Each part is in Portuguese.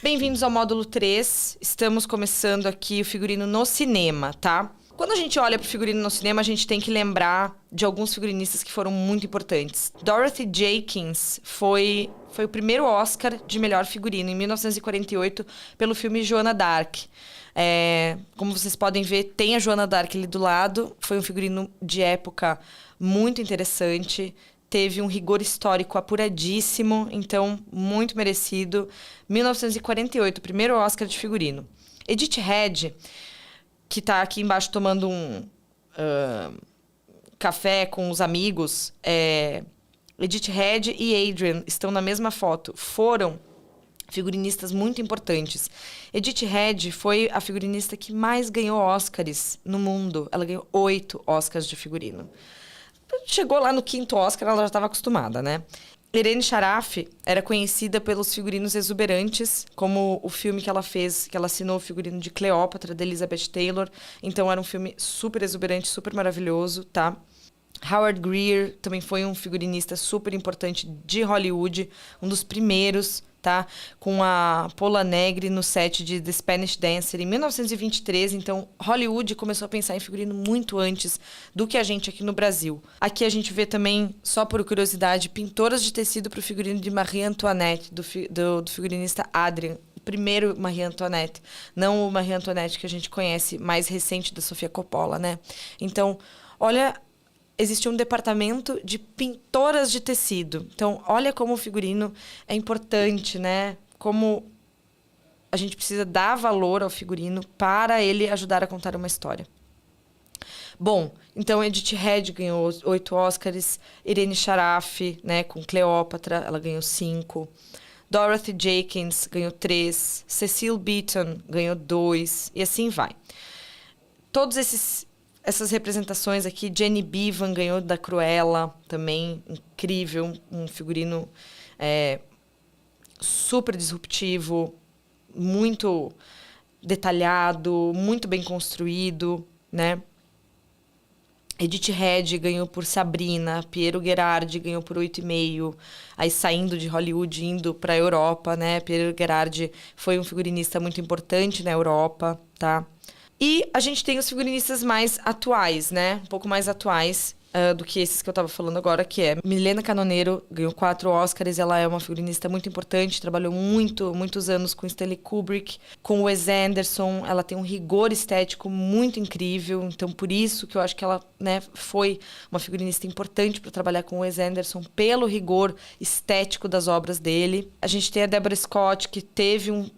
Bem-vindos ao módulo 3. Estamos começando aqui o figurino no cinema, tá? Quando a gente olha para o figurino no cinema, a gente tem que lembrar de alguns figurinistas que foram muito importantes. Dorothy Jenkins foi o primeiro Oscar de melhor figurino, em 1948, pelo filme Joana d'Arc. Como vocês podem ver, tem a Joana d'Arc ali do lado. Foi um figurino de época muito interessante. Teve um rigor histórico apuradíssimo, então muito merecido. 1948, primeiro Oscar de figurino. Edith Head, que está aqui embaixo tomando um café com os amigos, Edith Head e Adrian estão na mesma foto. Foram figurinistas muito importantes. Edith Head foi a figurinista que mais ganhou Oscars no mundo. Ela ganhou 8 Oscars de figurino. Chegou lá no 5º Oscar, ela já estava acostumada, né? Irene Sharafi era conhecida pelos figurinos exuberantes, como o filme que ela fez, que ela assinou o figurino de Cleópatra, de Elizabeth Taylor. Então, era um filme super exuberante, super maravilhoso, tá? Howard Greer também foi um figurinista super importante de Hollywood, um dos primeiros, tá? Com a Pola Negri no set de The Spanish Dancer em 1923. Então, Hollywood começou a pensar em figurino muito antes do que a gente aqui no Brasil. Aqui a gente vê também, só por curiosidade, pintoras de tecido para o figurino de Marie Antoinette, do figurinista Adrien. O primeiro Marie Antoinette, não o Marie Antoinette que a gente conhece, mais recente, da Sofia Coppola, né? Então, olha, existe um departamento de pintoras de tecido. Então, olha como o figurino é importante, né? Como a gente precisa dar valor ao figurino para ele ajudar a contar uma história. Bom, então Edith Head ganhou 8 Oscars, Irene Sharafi, né, com Cleópatra, ela ganhou 5. Dorothy Jenkins ganhou 3, Cecil Beaton ganhou 2, e assim vai. Todos essas representações aqui, Jenny Beavan ganhou da Cruella, também incrível, um figurino super disruptivo, muito detalhado, muito bem construído, né? Edith Head ganhou por Sabrina, Piero Gherardi ganhou por 8,5, aí saindo de Hollywood, indo para a Europa, né? Piero Gherardi foi um figurinista muito importante na Europa, tá? E a gente tem os figurinistas mais atuais, né? Um pouco mais atuais do que esses que eu estava falando agora, que é Milena Canonero, ganhou 4 Oscars, ela é uma figurinista muito importante, trabalhou muitos anos com Stanley Kubrick, com Wes Anderson, ela tem um rigor estético muito incrível, então por isso que eu acho que ela, né, foi uma figurinista importante para trabalhar com Wes Anderson, pelo rigor estético das obras dele. A gente tem a Deborah Scott, que teve um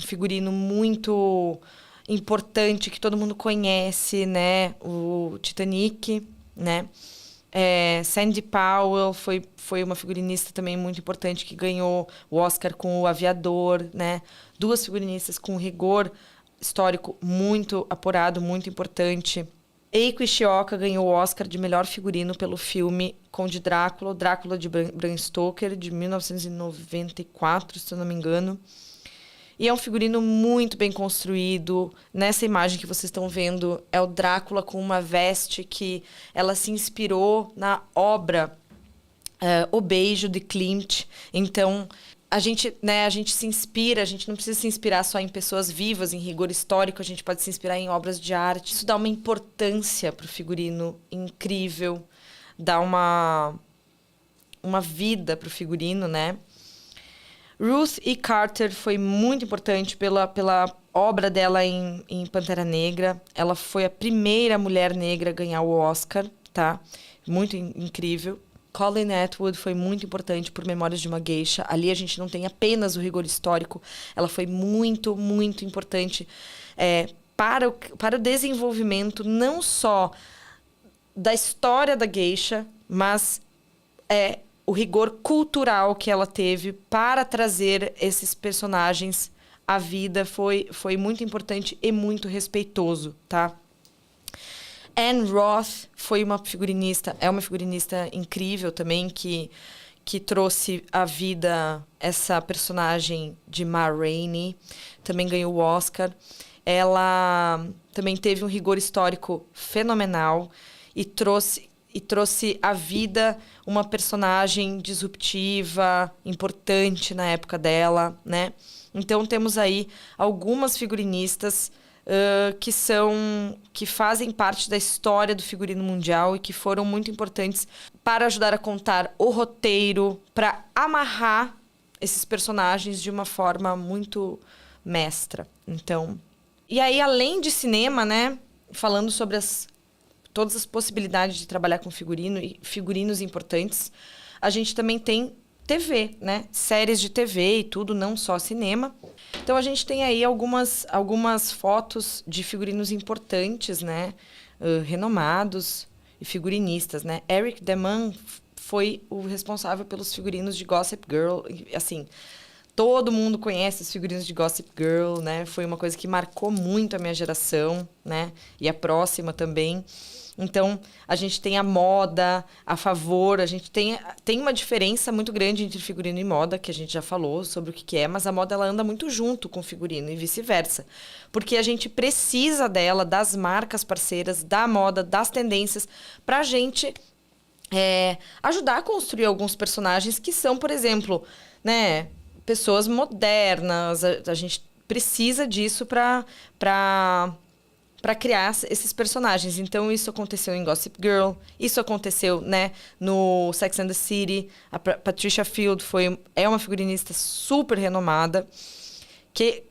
figurino muito importante, que todo mundo conhece, né? O Titanic, né? Sandy Powell foi uma figurinista também muito importante, que ganhou o Oscar com O Aviador, né? 2 figurinistas com rigor histórico muito apurado, muito importante. Eiko Ishioka ganhou o Oscar de melhor figurino pelo filme Conde Drácula, o Drácula de Bram Stoker, de 1994, se eu não me engano. E é um figurino muito bem construído. Nessa imagem que vocês estão vendo, é o Drácula com uma veste que ela se inspirou na obra O Beijo, de Klimt. Então, a gente se inspira, a gente não precisa se inspirar só em pessoas vivas, em rigor histórico, a gente pode se inspirar em obras de arte. Isso dá uma importância para o figurino incrível, dá uma vida para o figurino, né? Ruth E. Carter foi muito importante pela obra dela em Pantera Negra. Ela foi a primeira mulher negra a ganhar o Oscar, tá? Muito incrível. Colleen Atwood foi muito importante por Memórias de uma Geisha. Ali a gente não tem apenas o rigor histórico. Ela foi muito importante para o desenvolvimento não só da história da geisha, mas o rigor cultural que ela teve para trazer esses personagens à vida foi muito importante e muito respeitoso, tá? Anne Roth foi é uma figurinista incrível também, que trouxe à vida essa personagem de Ma Rainey, também ganhou o Oscar. Ela também teve um rigor histórico fenomenal e trouxe e trouxe à vida uma personagem disruptiva, importante na época dela, né? Então temos aí algumas figurinistas que fazem parte da história do figurino mundial e que foram muito importantes para ajudar a contar o roteiro, para amarrar esses personagens de uma forma muito mestra. Então, e aí além de cinema, né, falando sobre todas as possibilidades de trabalhar com figurino e figurinos importantes, a gente também tem TV, né? Séries de TV e tudo, não só cinema. Então a gente tem aí algumas fotos de figurinos importantes, né? Renomados e figurinistas, né? Eric Deman foi o responsável pelos figurinos de Gossip Girl. Assim, todo mundo conhece os figurinos de Gossip Girl, né? Foi uma coisa que marcou muito a minha geração, né? E a próxima também. Então, a gente tem a moda a favor, a gente tem uma diferença muito grande entre figurino e moda, que a gente já falou sobre o que é, mas a moda ela anda muito junto com o figurino e vice-versa. Porque a gente precisa dela, das marcas parceiras, da moda, das tendências, para a gente ajudar a construir alguns personagens que são, por exemplo, né, pessoas modernas. A gente precisa disso para criar esses personagens. Então, isso aconteceu em Gossip Girl, isso aconteceu, né, no Sex and the City. A Patricia Field é uma figurinista super renomada, que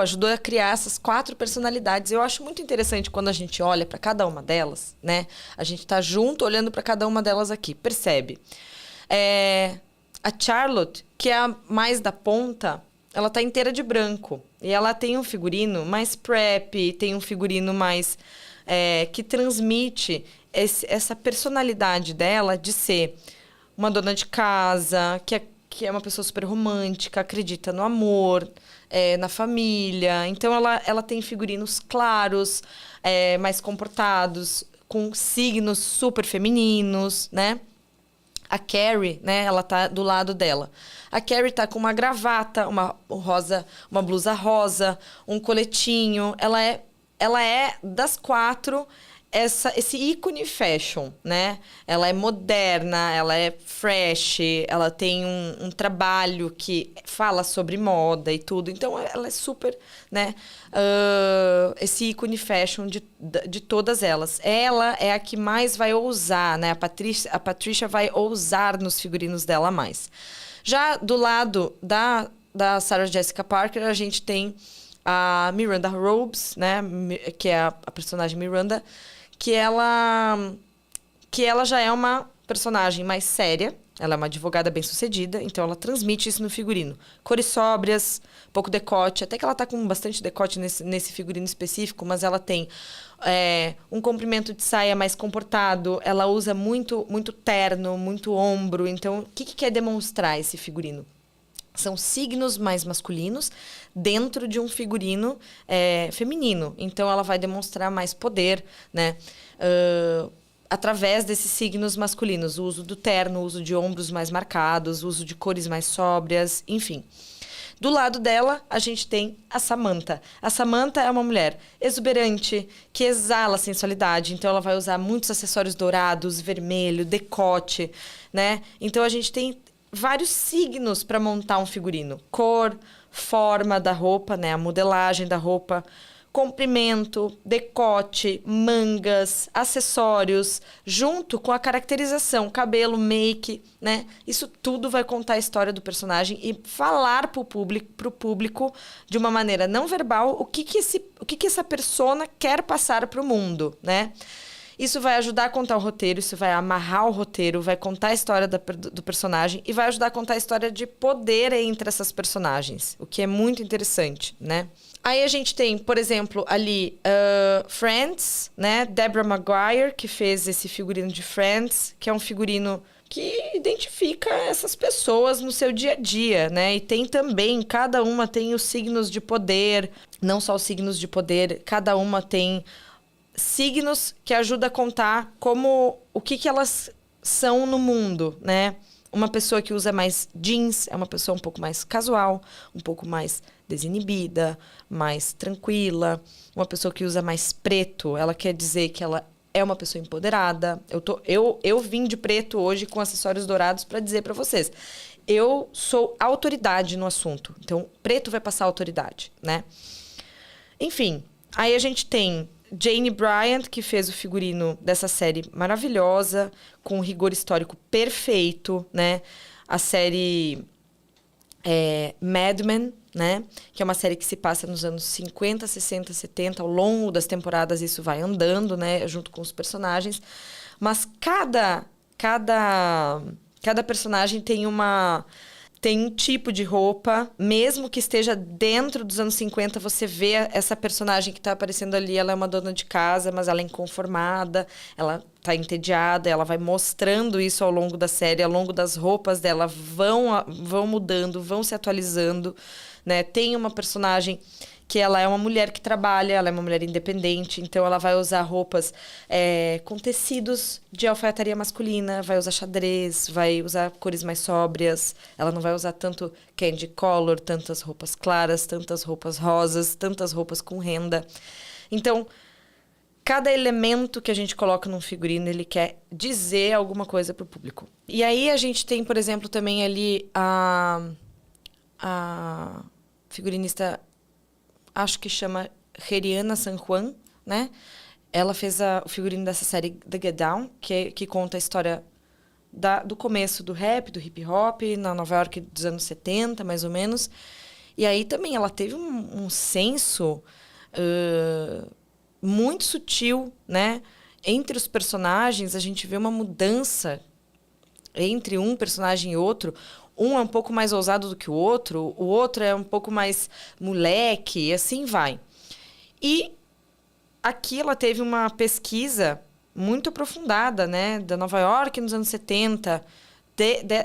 ajudou a criar essas 4 personalidades. Eu acho muito interessante quando a gente olha para cada uma delas, né? A gente tá junto olhando para cada uma delas aqui, percebe? A Charlotte, que é a mais da ponta, ela tá inteira de branco. E ela tem um figurino mais prep, tem um figurino mais... que transmite essa personalidade dela de ser uma dona de casa, que é uma pessoa super romântica, acredita no amor, na família. Então, ela tem figurinos claros, mais comportados, com signos super femininos, né? A Carrie, né, ela tá do lado dela. A Carrie tá com uma gravata, uma blusa rosa, um coletinho. Ela é das 4 esse ícone fashion, né? Ela é moderna, ela é fresh, ela tem um trabalho que fala sobre moda e tudo. Então, ela é super, né? Esse ícone fashion de todas elas. Ela é a que mais vai ousar, né? A Patricia vai ousar nos figurinos dela mais. Já do lado da Sarah Jessica Parker, a gente tem a Miranda Robbs, né? Que é a personagem Miranda, que ela já é uma personagem mais séria. Ela é uma advogada bem-sucedida, então ela transmite isso no figurino. Cores sóbrias, pouco decote, até que ela tá com bastante decote nesse figurino específico, mas ela tem um comprimento de saia mais comportado, ela usa muito, muito terno, muito ombro. Então, o que quer demonstrar esse figurino? São signos mais masculinos dentro de um figurino feminino. Então, ela vai demonstrar mais poder, né? Através desses signos masculinos. O uso do terno, o uso de ombros mais marcados, o uso de cores mais sóbrias, enfim. Do lado dela, a gente tem a Samantha. A Samantha é uma mulher exuberante, que exala sensualidade. Então, ela vai usar muitos acessórios dourados, vermelho, decote, né? Então, a gente tem vários signos para montar um figurino. Cor, forma da roupa, né? A modelagem da roupa, comprimento, decote, mangas, acessórios, junto com a caracterização, cabelo, make, né? Isso tudo vai contar a história do personagem e falar pro público de uma maneira não verbal o que essa persona quer passar pro mundo, né? Isso vai ajudar a contar o roteiro, isso vai amarrar o roteiro, vai contar a história do personagem e vai ajudar a contar a história de poder entre essas personagens, o que é muito interessante, né? Aí a gente tem, por exemplo, ali Friends, né? Deborah Maguire, que fez esse figurino de Friends, que é um figurino que identifica essas pessoas no seu dia a dia, né? E tem também, cada uma tem os signos de poder, não só os signos de poder, cada uma tem signos que ajudam a contar o que elas são no mundo, né? Uma pessoa que usa mais jeans é uma pessoa um pouco mais casual, um pouco mais desinibida, mais tranquila. Uma pessoa que usa mais preto, ela quer dizer que ela é uma pessoa empoderada. Eu vim de preto hoje com acessórios dourados para dizer para vocês. Eu sou autoridade no assunto. Então, preto vai passar autoridade, né? Enfim, aí a gente tem Jane Bryant, que fez o figurino dessa série maravilhosa, com rigor histórico perfeito, né? A série Mad Men, né? Que é uma série que se passa nos anos 50, 60, 70. Ao longo das temporadas isso vai andando, né? Junto com os personagens. Mas cada personagem tem um tipo de roupa, mesmo que esteja dentro dos anos 50, você vê essa personagem que está aparecendo ali, ela é uma dona de casa, mas ela é inconformada, ela está entediada, ela vai mostrando isso ao longo da série, ao longo das roupas dela vão mudando, vão se atualizando, né? Tem uma personagem que ela é uma mulher que trabalha, ela é uma mulher independente, então ela vai usar roupas com tecidos de alfaiataria masculina, vai usar xadrez, vai usar cores mais sóbrias, ela não vai usar tanto candy color, tantas roupas claras, tantas roupas rosas, tantas roupas com renda. Então, cada elemento que a gente coloca num figurino, ele quer dizer alguma coisa para o público. E aí a gente tem, por exemplo, também ali a figurinista, acho que chama Heriana San Juan, né? Ela fez o figurino dessa série The Get Down, que conta a história do começo do rap, do hip hop, na Nova York dos anos 70, mais ou menos. E aí também ela teve um senso muito sutil, né? Entre os personagens, a gente vê uma mudança entre um personagem e outro. Um é um pouco mais ousado do que o outro é um pouco mais moleque, e assim vai. E aqui ela teve uma pesquisa muito aprofundada, né, da Nova York nos anos 70,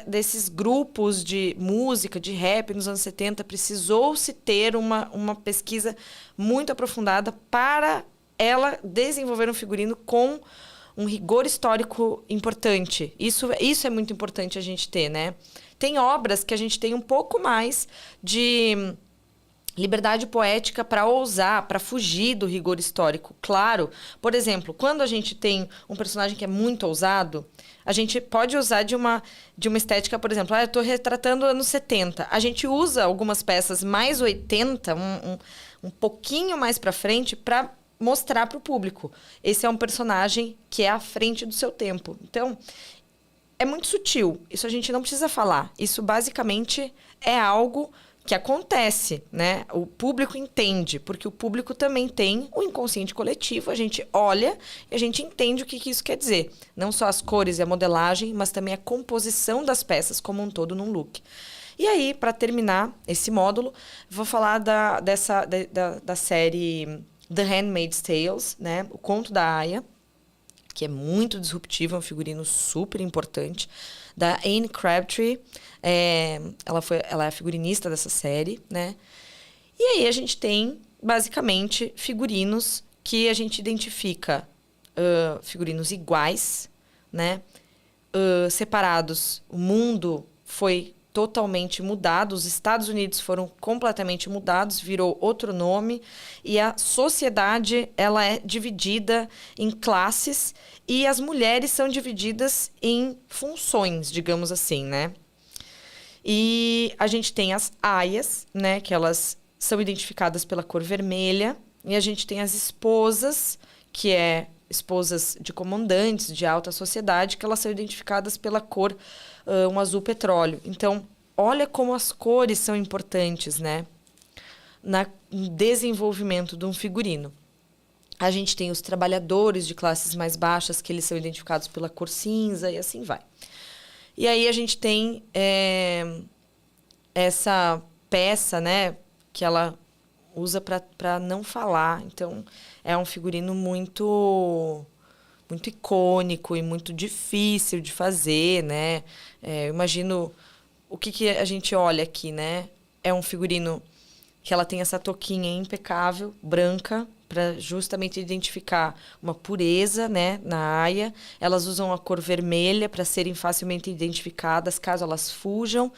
desses grupos de música, de rap nos anos 70, precisou-se ter uma pesquisa muito aprofundada para ela desenvolver um figurino com um rigor histórico importante. Isso é muito importante a gente ter, né? Tem obras que a gente tem um pouco mais de liberdade poética para ousar, para fugir do rigor histórico. Claro, por exemplo, quando a gente tem um personagem que é muito ousado, a gente pode usar de uma estética, por exemplo, eu estou retratando anos 70. A gente usa algumas peças mais 80, um pouquinho mais para frente, para mostrar para o público. Esse é um personagem que é à frente do seu tempo. Então, é muito sutil. Isso a gente não precisa falar. Isso, basicamente, é algo que acontece, né? O público entende, porque o público também tem o inconsciente coletivo. A gente olha e a gente entende o que isso quer dizer. Não só as cores e a modelagem, mas também a composição das peças como um todo num look. E aí, para terminar esse módulo, vou falar da série The Handmaid's Tales, né? O Conto da Aia, que é muito disruptivo, é um figurino super importante, da Anne Crabtree. Ela é a figurinista dessa série, né? E aí a gente tem, basicamente, figurinos que a gente identifica figurinos iguais, né? Separados. O mundo foi totalmente mudado, os Estados Unidos foram completamente mudados, virou outro nome, e a sociedade ela é dividida em classes e as mulheres são divididas em funções, digamos assim, né? E a gente tem as aias, né, que elas são identificadas pela cor vermelha, e a gente tem as esposas, que é esposas de comandantes de alta sociedade, que elas são identificadas pela cor um azul petróleo. Então, olha como as cores são importantes, né, no desenvolvimento de um figurino. A gente tem os trabalhadores de classes mais baixas, que eles são identificados pela cor cinza, e assim vai. E aí a gente tem essa peça, né, que ela usa para não falar. Então, é um figurino muito icônico e muito difícil de fazer, né? Eu imagino o que a gente olha aqui, né? É um figurino que ela tem essa touquinha impecável, branca, para justamente identificar uma pureza, né, na aia. Elas usam a cor vermelha para serem facilmente identificadas caso elas fujam,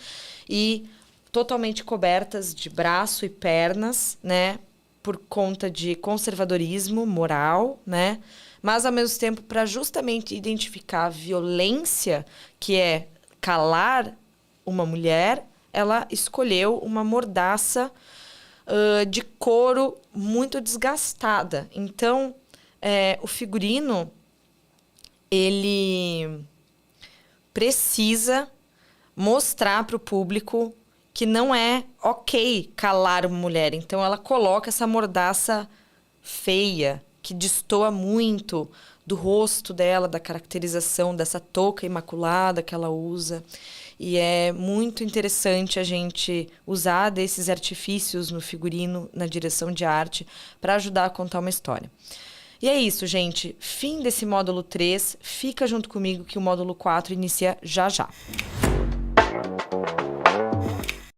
e totalmente cobertas de braço e pernas, né, por conta de conservadorismo moral, né, mas ao mesmo tempo para justamente identificar a violência, que é calar uma mulher, ela escolheu uma mordaça de couro muito desgastada. Então, o figurino, ele precisa mostrar para o público que não é ok calar uma mulher. Então, ela coloca essa mordaça feia, que destoa muito do rosto dela, da caracterização dessa touca imaculada que ela usa. E é muito interessante a gente usar desses artifícios no figurino, na direção de arte, para ajudar a contar uma história. E é isso, gente. Fim desse módulo 3. Fica junto comigo que o módulo 4 inicia já já.